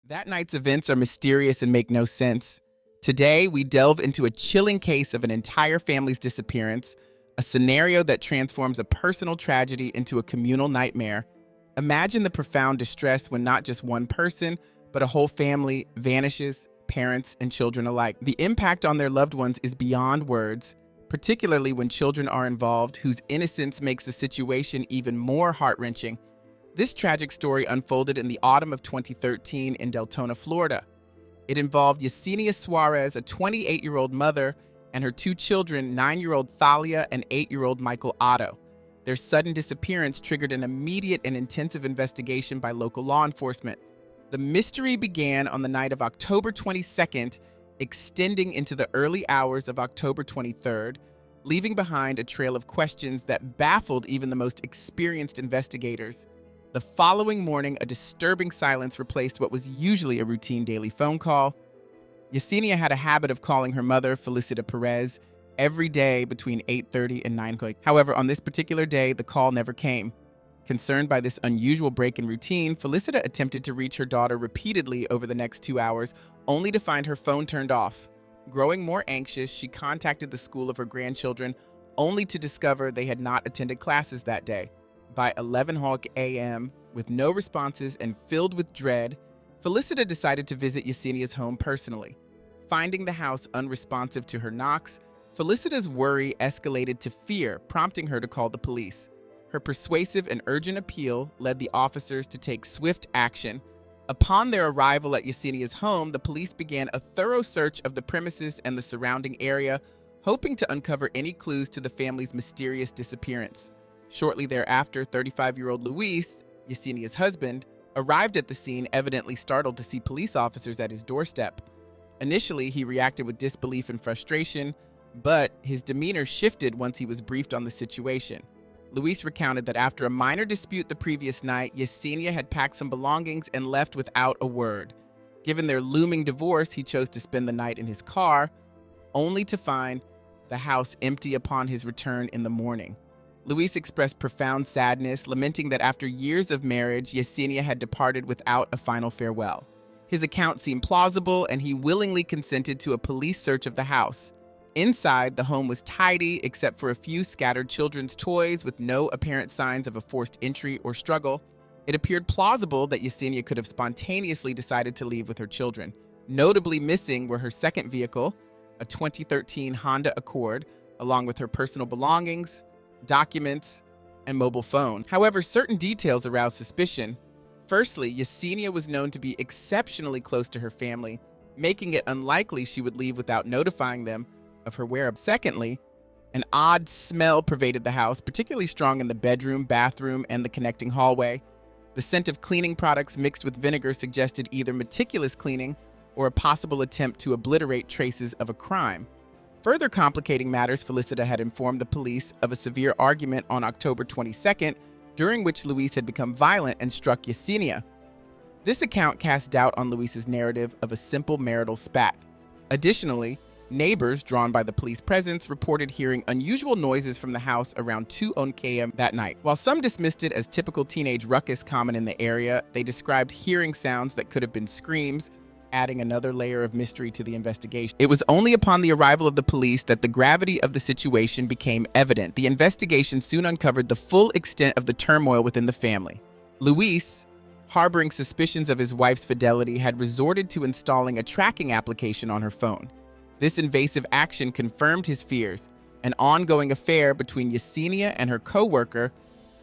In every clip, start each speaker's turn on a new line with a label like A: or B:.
A: That night's events are mysterious and make no sense. Today, we delve into a chilling case of an entire family's disappearance, a scenario that transforms a personal tragedy into a communal nightmare. Imagine the profound distress when not just one person, but a whole family vanishes, parents and children alike. The impact on their loved ones is beyond words, particularly when children are involved, whose innocence makes the situation even more heart-wrenching. This tragic story unfolded in the autumn of 2013 in Deltona, Florida. It involved Yesenia Suarez, a 28-year-old mother, and her two children, 9-year-old Thalia and 8-year-old Michael Otto. Their sudden disappearance triggered an immediate and intensive investigation by local law enforcement. The mystery began on the night of October 22nd, extending into the early hours of October 23rd, leaving behind a trail of questions that baffled even the most experienced investigators. The following morning, a disturbing silence replaced what was usually a routine daily phone call. Yesenia had a habit of calling her mother, Felicita Perez, every day between 8:30 and 9:00. However, on this particular day, the call never came. Concerned by this unusual break in routine, Felicita attempted to reach her daughter repeatedly over the next 2 hours, only to find her phone turned off. Growing more anxious, she contacted the school of her grandchildren, only to discover they had not attended classes that day. By 11 a.m., with no responses and filled with dread, Felicita decided to visit Yesenia's home personally. Finding the house unresponsive to her knocks, Felicita's worry escalated to fear, prompting her to call the police. Her persuasive and urgent appeal led the officers to take swift action. Upon their arrival at Yesenia's home, the police began a thorough search of the premises and the surrounding area, hoping to uncover any clues to the family's mysterious disappearance. Shortly thereafter, 35-year-old Luis, Yesenia's husband, arrived at the scene, evidently startled to see police officers at his doorstep. Initially, he reacted with disbelief and frustration, but his demeanor shifted once he was briefed on the situation. Luis recounted that after a minor dispute the previous night, Yesenia had packed some belongings and left without a word. Given their looming divorce, he chose to spend the night in his car, only to find the house empty upon his return in the morning. Luis expressed profound sadness, lamenting that after years of marriage, Yesenia had departed without a final farewell. His account seemed plausible, and he willingly consented to a police search of the house. Inside, the home was tidy, except for a few scattered children's toys with no apparent signs of a forced entry or struggle. It appeared plausible that Yesenia could have spontaneously decided to leave with her children. Notably missing were her second vehicle, a 2013 Honda Accord, along with her personal belongings, documents, and mobile phone. However, certain details aroused suspicion. Firstly, Yesenia was known to be exceptionally close to her family, making it unlikely she would leave without notifying them of her whereabouts. Secondly, an odd smell pervaded the house, particularly strong in the bedroom, bathroom, and the connecting hallway. The scent of cleaning products mixed with vinegar suggested either meticulous cleaning or a possible attempt to obliterate traces of a crime. Further complicating matters, Felicita had informed the police of a severe argument on October 22nd, during which Luis had become violent and struck Yesenia. This account cast doubt on Luis's narrative of a simple marital spat. Additionally, neighbors, drawn by the police presence, reported hearing unusual noises from the house around 2 a.m. that night. While some dismissed it as typical teenage ruckus common in the area, they described hearing sounds that could have been screams, adding another layer of mystery to the investigation. It was only upon the arrival of the police that the gravity of the situation became evident. The investigation soon uncovered the full extent of the turmoil within the family. Luis, harboring suspicions of his wife's fidelity, had resorted to installing a tracking application on her phone. This invasive action confirmed his fears, an ongoing affair between Yesenia and her co-worker,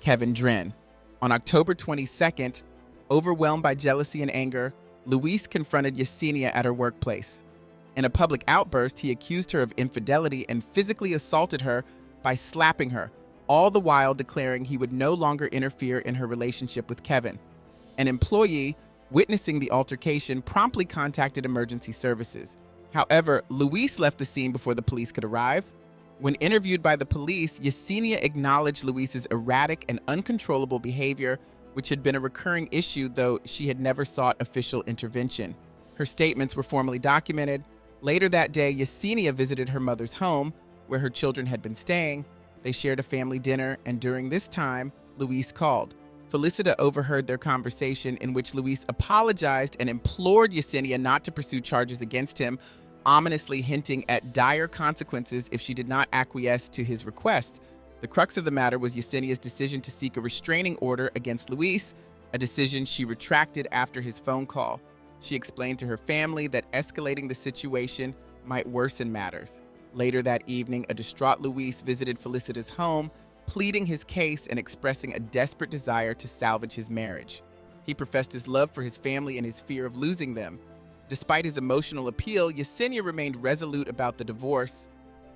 A: Kevin Dren. On October 22nd, overwhelmed by jealousy and anger, Luis confronted Yesenia at her workplace. In a public outburst, he accused her of infidelity and physically assaulted her by slapping her, all the while declaring he would no longer interfere in her relationship with Kevin. An employee, witnessing the altercation, promptly contacted emergency services. However, Luis left the scene before the police could arrive. When interviewed by the police, Yesenia acknowledged Luis's erratic and uncontrollable behavior, which had been a recurring issue, though she had never sought official intervention. Her statements were formally documented. Later that day, Yesenia visited her mother's home, where her children had been staying. They shared a family dinner, and during this time, Luis called. Felicita overheard their conversation in which Luis apologized and implored Yesenia not to pursue charges against him, ominously hinting at dire consequences if she did not acquiesce to his request. The crux of the matter was Yesenia's decision to seek a restraining order against Luis, a decision she retracted after his phone call. She explained to her family that escalating the situation might worsen matters. Later that evening, a distraught Luis visited Felicita's home, pleading his case and expressing a desperate desire to salvage his marriage. He professed his love for his family and his fear of losing them. Despite his emotional appeal, Yesenia remained resolute about the divorce.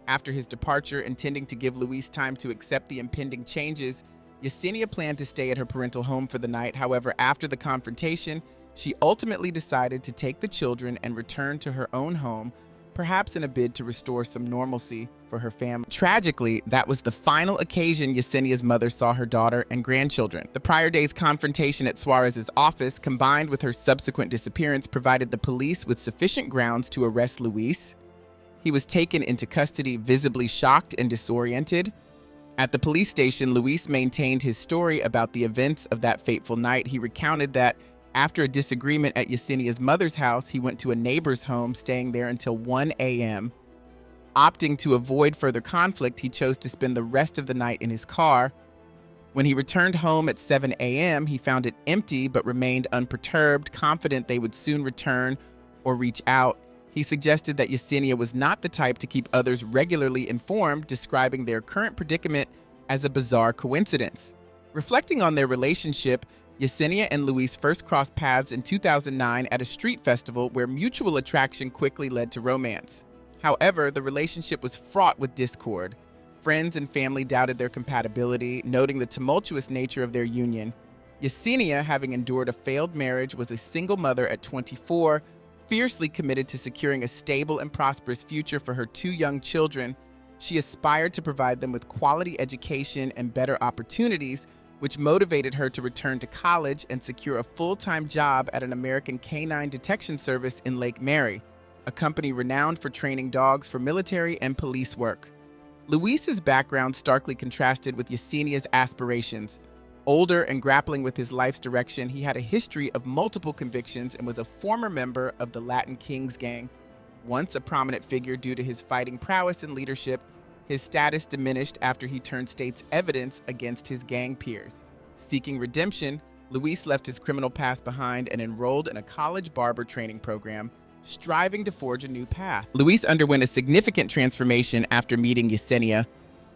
A: After his departure, intending to give Luis time to accept the impending changes, Yesenia planned to stay at her parental home for the night. However, after the confrontation, she ultimately decided to take the children and return to her own home, perhaps in a bid to restore some normalcy for her family. Tragically, that was the final occasion Yesenia's mother saw her daughter and grandchildren. The prior day's confrontation at Suarez's office, combined with her subsequent disappearance, provided the police with sufficient grounds to arrest Luis. He was taken into custody, visibly shocked and disoriented. At the police station, Luis maintained his story about the events of that fateful night. He recounted that after a disagreement at Yesenia's mother's house, he went to a neighbor's home, staying there until 1 a.m. Opting to avoid further conflict, he chose to spend the rest of the night in his car. When he returned home at 7 a.m., he found it empty but remained unperturbed, confident they would soon return or reach out. He suggested that Yesenia was not the type to keep others regularly informed, describing their current predicament as a bizarre coincidence. Reflecting on their relationship, Yesenia and Luis first crossed paths in 2009 at a street festival where mutual attraction quickly led to romance. However, the relationship was fraught with discord. Friends and family doubted their compatibility, noting the tumultuous nature of their union. Yesenia, having endured a failed marriage, was a single mother at 24, fiercely committed to securing a stable and prosperous future for her two young children. She aspired to provide them with quality education and better opportunities, which motivated her to return to college and secure a full-time job at an American canine detection service in Lake Mary, a company renowned for training dogs for military and police work. Luis's background starkly contrasted with Yesenia's aspirations. Older and grappling with his life's direction, he had a history of multiple convictions and was a former member of the Latin Kings gang. Once a prominent figure due to his fighting prowess and leadership, his status diminished after he turned state's evidence against his gang peers. Seeking redemption, Luis left his criminal past behind and enrolled in a college barber training program, striving to forge a new path. Luis underwent a significant transformation after meeting Yesenia,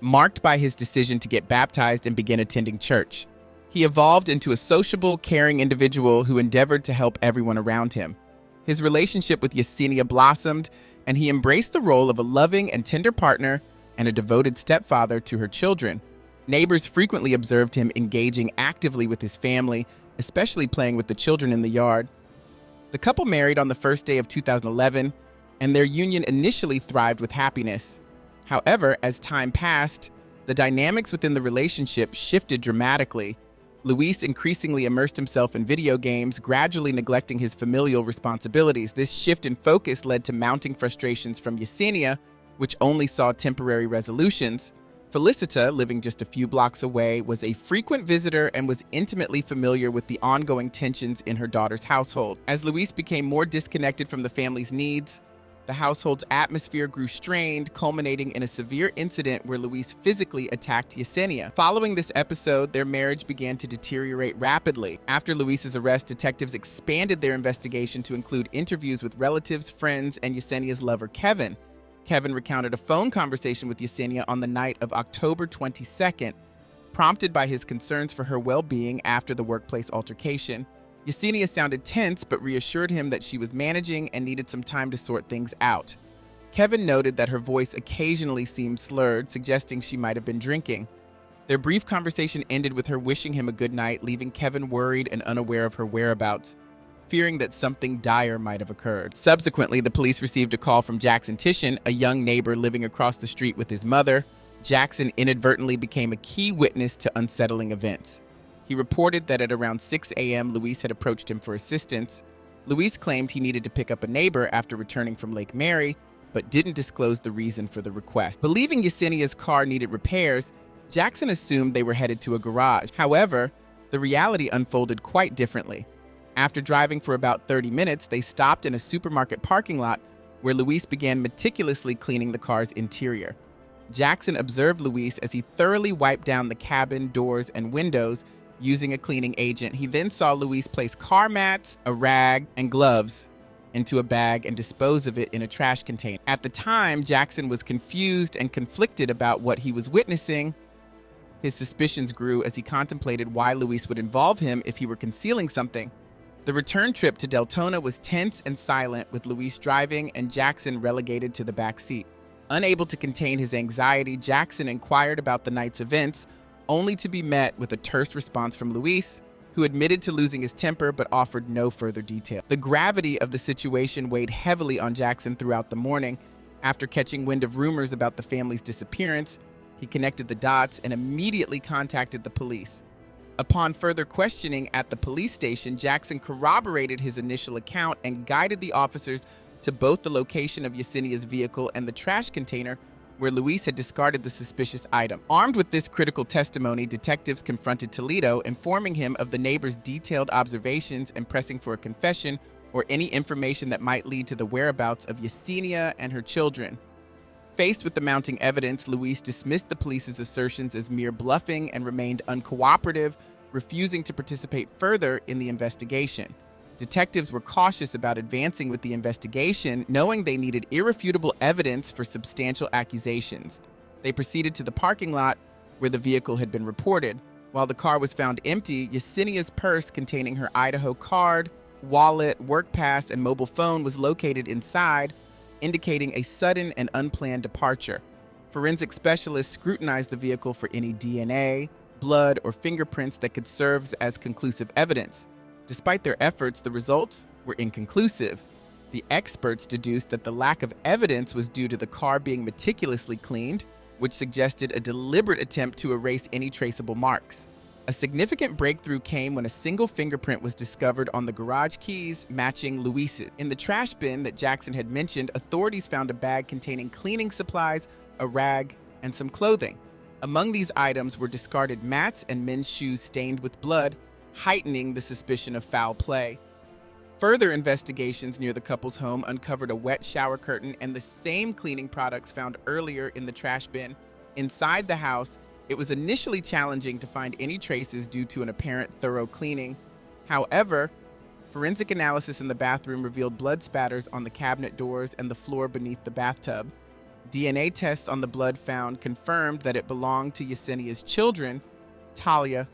A: marked by his decision to get baptized and begin attending church. He evolved into a sociable, caring individual who endeavored to help everyone around him. His relationship with Yesenia blossomed, and he embraced the role of a loving and tender partner and a devoted stepfather to her children. Neighbors frequently observed him engaging actively with his family, especially playing with the children in the yard. The couple married on the first day of 2011, and their union initially thrived with happiness. However, as time passed, the dynamics within the relationship shifted dramatically. Luis increasingly immersed himself in video games, gradually neglecting his familial responsibilities. This shift in focus led to mounting frustrations from Yesenia, which only saw temporary resolutions. Felicita, living just a few blocks away, was a frequent visitor and was intimately familiar with the ongoing tensions in her daughter's household. As Luis became more disconnected from the family's needs, the household's atmosphere grew strained, culminating in a severe incident where Luis physically attacked Yesenia. Following this episode, their marriage began to deteriorate rapidly. After Luis's arrest, detectives expanded their investigation to include interviews with relatives, friends, and Yesenia's lover, Kevin. Kevin recounted a phone conversation with Yesenia on the night of October 22nd, prompted by his concerns for her well-being after the workplace altercation. Yesenia sounded tense but reassured him that she was managing and needed some time to sort things out. Kevin noted that her voice occasionally seemed slurred, suggesting she might have been drinking. Their brief conversation ended with her wishing him a good night, leaving Kevin worried and unaware of her whereabouts, fearing that something dire might have occurred. Subsequently, the police received a call from Jackson Titian, a young neighbor living across the street with his mother. Jackson inadvertently became a key witness to unsettling events. He reported that at around 6 a.m., Luis had approached him for assistance. Luis claimed he needed to pick up a neighbor after returning from Lake Mary, but didn't disclose the reason for the request. Believing Yesenia's car needed repairs, Jackson assumed they were headed to a garage. However, The reality unfolded quite differently. After driving for about 30 minutes, they stopped in a supermarket parking lot where Luis began meticulously cleaning the car's interior. Jackson observed Luis as he thoroughly wiped down the cabin, doors, and windows using a cleaning agent. He then saw Luis place car mats, a rag, and gloves into a bag and dispose of it in a trash container. At the time, Jackson was confused and conflicted about what he was witnessing. His suspicions grew as he contemplated why Luis would involve him if he were concealing something. The return trip to Deltona was tense and silent, with Luis driving and Jackson relegated to the back seat. Unable to contain his anxiety, Jackson inquired about the night's events, only to be met with a terse response from Luis, who admitted to losing his temper but offered no further detail. The gravity of the situation weighed heavily on Jackson throughout the morning. After catching wind of rumors about the family's disappearance, he connected the dots and immediately contacted the police. Upon further questioning at the police station, Jackson corroborated his initial account and guided the officers to both the location of Yesenia's vehicle and the trash container where Luis had discarded the suspicious item. Armed with this critical testimony, detectives confronted Toledo, informing him of the neighbor's detailed observations and pressing for a confession or any information that might lead to the whereabouts of Yesenia and her children. Faced with the mounting evidence, Luis dismissed the police's assertions as mere bluffing and remained uncooperative, refusing to participate further in the investigation. Detectives were cautious about advancing with the investigation, knowing they needed irrefutable evidence for substantial accusations. They proceeded to the parking lot where the vehicle had been reported. While the car was found empty, Yesenia's purse containing her Idaho card, wallet, work pass, and mobile phone was located inside, indicating a sudden and unplanned departure. Forensic specialists scrutinized the vehicle for any DNA, blood, or fingerprints that could serve as conclusive evidence. Despite their efforts, the results were inconclusive. The experts deduced that the lack of evidence was due to the car being meticulously cleaned, which suggested a deliberate attempt to erase any traceable marks. A significant breakthrough came when a single fingerprint was discovered on the garage keys, matching Luis's. In the trash bin that Jackson had mentioned, authorities found a bag containing cleaning supplies, a rag, and some clothing. Among these items were discarded mats and men's shoes stained with blood, heightening the suspicion of foul play. Further investigations near the couple's home uncovered a wet shower curtain and the same cleaning products found earlier in the trash bin. Inside the house, it was initially challenging to find any traces due to an apparent thorough cleaning. However, forensic analysis in the bathroom revealed blood spatters on the cabinet doors and the floor beneath the bathtub. DNA tests on the blood found confirmed that it belonged to Yesenia's children, Talia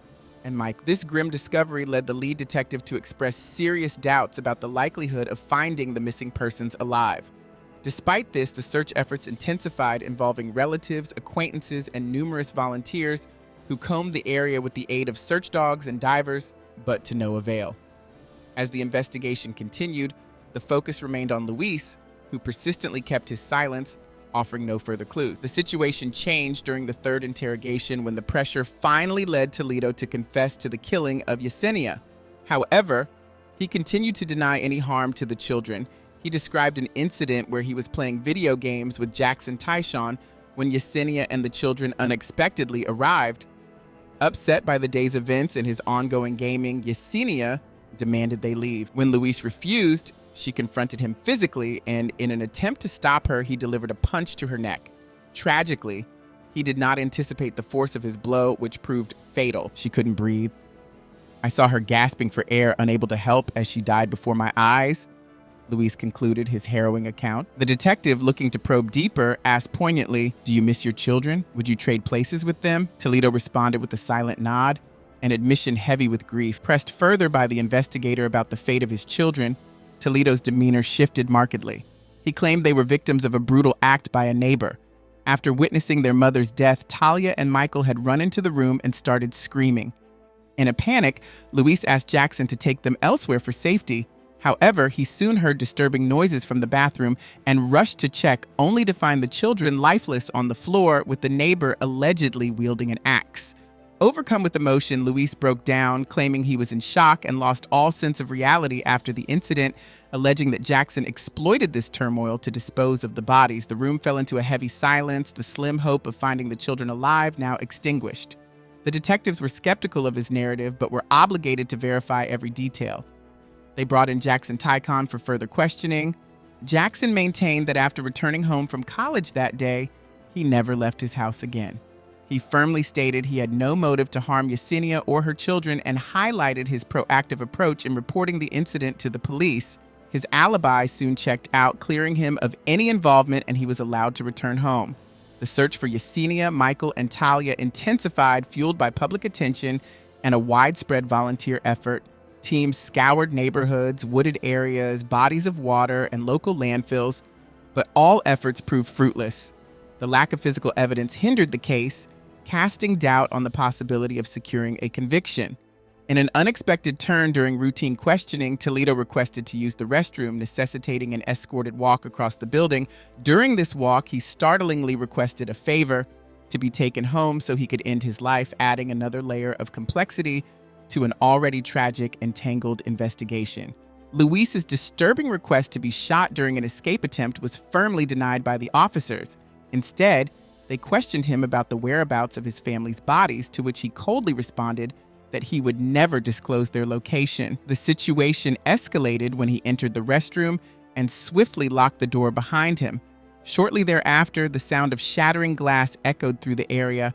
A: and Mike. This grim discovery led the lead detective to express serious doubts about the likelihood of finding the missing persons alive. Despite this, the search efforts intensified, involving relatives, acquaintances, and numerous volunteers who combed the area with the aid of search dogs and divers, but to no avail. As the investigation continued, the focus remained on Luis, who persistently kept his silence, offering no further clues. The situation changed during the third interrogation when the pressure finally led Toledo to confess to the killing of Yesenia. However, he continued to deny any harm to the children. He described an incident where he was playing video games with Jackson Tyshawn when Yesenia and the children unexpectedly arrived. Upset by the day's events and his ongoing gaming, Yesenia demanded they leave. When Luis refused, she confronted him physically, and in an attempt to stop her, he delivered a punch to her neck. Tragically, he did not anticipate the force of his blow, which proved fatal. She couldn't breathe. I saw her gasping for air, unable to help as she died before my eyes, Luis concluded his harrowing account. The detective, looking to probe deeper, asked poignantly, "Do you miss your children? Would you trade places with them?" Toledo responded with a silent nod, an admission heavy with grief. Pressed further by the investigator about the fate of his children, Toledo's demeanor shifted markedly. He claimed they were victims of a brutal act by a neighbor. After witnessing their mother's death, Talia and Michael had run into the room and started screaming. In a panic, Luis asked Jackson to take them elsewhere for safety. However, he soon heard disturbing noises from the bathroom and rushed to check, only to find the children lifeless on the floor, with the neighbor allegedly wielding an axe. Overcome with emotion, Luis broke down, claiming he was in shock and lost all sense of reality after the incident, alleging that Jackson exploited this turmoil to dispose of the bodies. The room fell into a heavy silence, the slim hope of finding the children alive now extinguished. The detectives were skeptical of his narrative, but were obligated to verify every detail. They brought in Jackson Tycon for further questioning. Jackson maintained that after returning home from college that day, he never left his house again. He firmly stated he had no motive to harm Yesenia or her children and highlighted his proactive approach in reporting the incident to the police. His alibi soon checked out, clearing him of any involvement, and he was allowed to return home. The search for Yesenia, Michael, and Talia intensified, fueled by public attention and a widespread volunteer effort. Teams scoured neighborhoods, wooded areas, bodies of water, and local landfills, but all efforts proved fruitless. The lack of physical evidence hindered the case, casting doubt on the possibility of securing a conviction. In an unexpected turn during routine questioning, Toledo requested to use the restroom, necessitating an escorted walk across the building. During this walk, he startlingly requested a favor: to be taken home so he could end his life, adding another layer of complexity to an already tragic and tangled investigation. Luis's disturbing request to be shot during an escape attempt was firmly denied by the officers. Instead, they questioned him about the whereabouts of his family's bodies, to which he coldly responded that he would never disclose their location. The situation escalated when he entered the restroom and swiftly locked the door behind him. Shortly thereafter, the sound of shattering glass echoed through the area.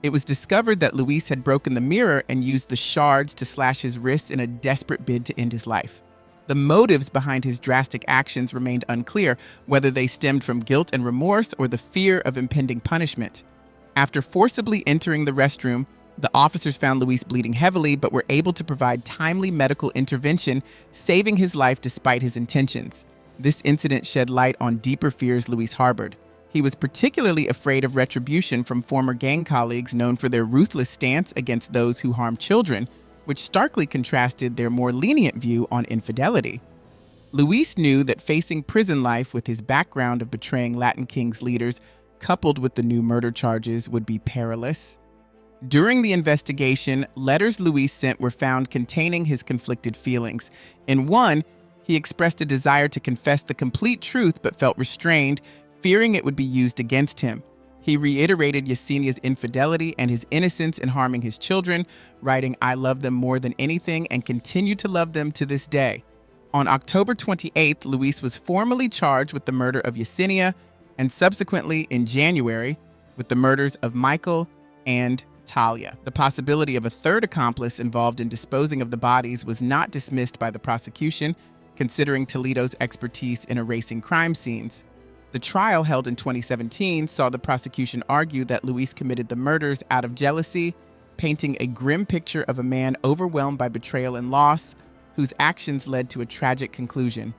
A: It was discovered that Luis had broken the mirror and used the shards to slash his wrists in a desperate bid to end his life. The motives behind his drastic actions remained unclear, whether they stemmed from guilt and remorse or the fear of impending punishment. After forcibly entering the restroom, the officers found Luis bleeding heavily, but were able to provide timely medical intervention, saving his life despite his intentions. This incident shed light on deeper fears Luis harbored. He was particularly afraid of retribution from former gang colleagues known for their ruthless stance against those who harm children, which starkly contrasted their more lenient view on infidelity. Luis knew that facing prison life with his background of betraying Latin Kings leaders, coupled with the new murder charges, would be perilous. During the investigation, letters Luis sent were found containing his conflicted feelings. In one, he expressed a desire to confess the complete truth but felt restrained, fearing it would be used against him. He reiterated Yesenia's infidelity and his innocence in harming his children, writing, "I love them more than anything and continue to love them to this day." On October 28th, Luis was formally charged with the murder of Yesenia and subsequently, in January, with the murders of Michael and Talia. The possibility of a third accomplice involved in disposing of the bodies was not dismissed by the prosecution, considering Toledo's expertise in erasing crime scenes. The trial, held in 2017, saw the prosecution argue that Luis committed the murders out of jealousy, painting a grim picture of a man overwhelmed by betrayal and loss, whose actions led to a tragic conclusion.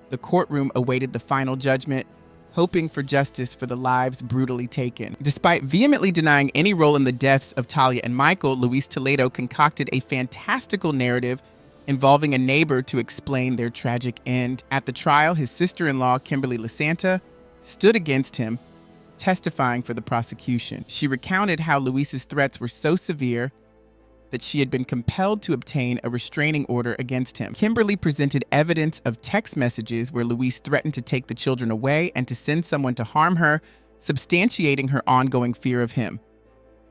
A: The courtroom awaited the final judgment, hoping for justice for the lives brutally taken. Despite vehemently denying any role in the deaths of Talia and Michael, Luis Toledo concocted a fantastical narrative involving a neighbor to explain their tragic end. At the trial, his sister-in-law, Kimberly Lasanta, stood against him, testifying for the prosecution. She recounted how Luis's threats were so severe that she had been compelled to obtain a restraining order against him. Kimberly presented evidence of text messages where Luis threatened to take the children away and to send someone to harm her, substantiating her ongoing fear of him.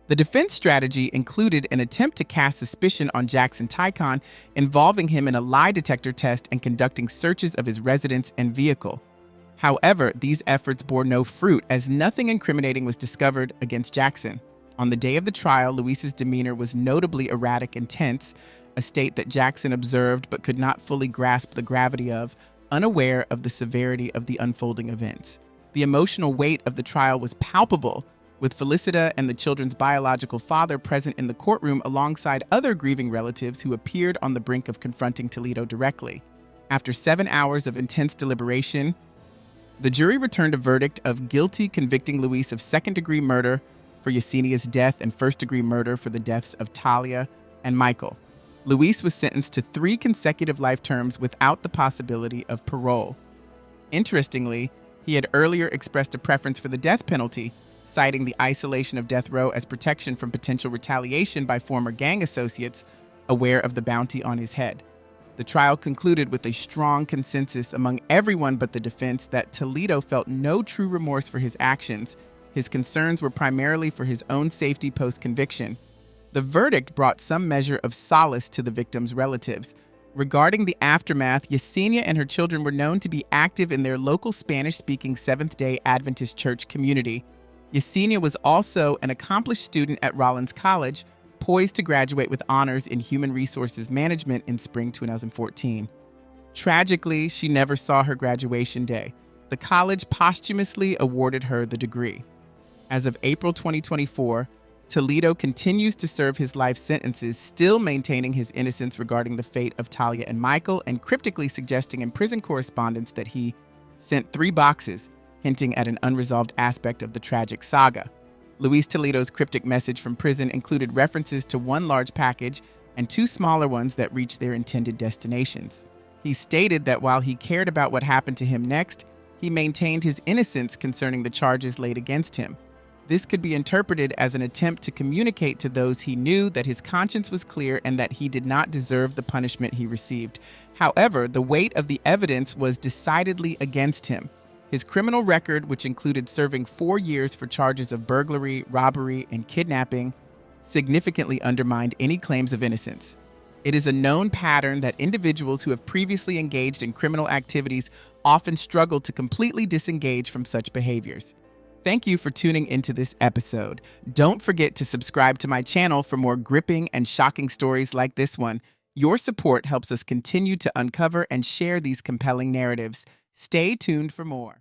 A: The defense strategy included an attempt to cast suspicion on Jackson Tycon, involving him in a lie detector test and conducting searches of his residence and vehicle. However, these efforts bore no fruit, as nothing incriminating was discovered against Jackson. On the day of the trial, Luis's demeanor was notably erratic and tense, a state that Jackson observed but could not fully grasp the gravity of, unaware of the severity of the unfolding events. The emotional weight of the trial was palpable, with Felicita and the children's biological father present in the courtroom alongside other grieving relatives who appeared on the brink of confronting Toledo directly. After 7 hours of intense deliberation, the jury returned a verdict of guilty, convicting Luis of second-degree murder for Yesenia's death and first-degree murder for the deaths of Talia and Michael. Luis was sentenced to 3 consecutive life terms without the possibility of parole. Interestingly, he had earlier expressed a preference for the death penalty, citing the isolation of death row as protection from potential retaliation by former gang associates aware of the bounty on his head. The trial concluded with a strong consensus among everyone but the defense that Toledo felt no true remorse for his actions. His concerns were primarily for his own safety post-conviction. The verdict brought some measure of solace to the victims' relatives. Regarding the aftermath, Yesenia and her children were known to be active in their local Spanish-speaking Seventh-day Adventist church community. Yesenia was also an accomplished student at Rollins College, poised to graduate with honors in human resources management in spring 2014. Tragically, she never saw her graduation day. The college posthumously awarded her the degree. As of April 2024, Toledo continues to serve his life sentences, still maintaining his innocence regarding the fate of Talia and Michael, and cryptically suggesting in prison correspondence that he sent 3 boxes, hinting at an unresolved aspect of the tragic saga. Luis Toledo's cryptic message from prison included references to 1 large package and 2 smaller ones that reached their intended destinations. He stated that while he cared about what happened to him next, he maintained his innocence concerning the charges laid against him. This could be interpreted as an attempt to communicate to those he knew that his conscience was clear and that he did not deserve the punishment he received. However, the weight of the evidence was decidedly against him. His criminal record, which included serving 4 years for charges of burglary, robbery, and kidnapping, significantly undermined any claims of innocence. It is a known pattern that individuals who have previously engaged in criminal activities often struggle to completely disengage from such behaviors. Thank you for tuning into this episode. Don't forget to subscribe to my channel for more gripping and shocking stories like this one. Your support helps us continue to uncover and share these compelling narratives. Stay tuned for more.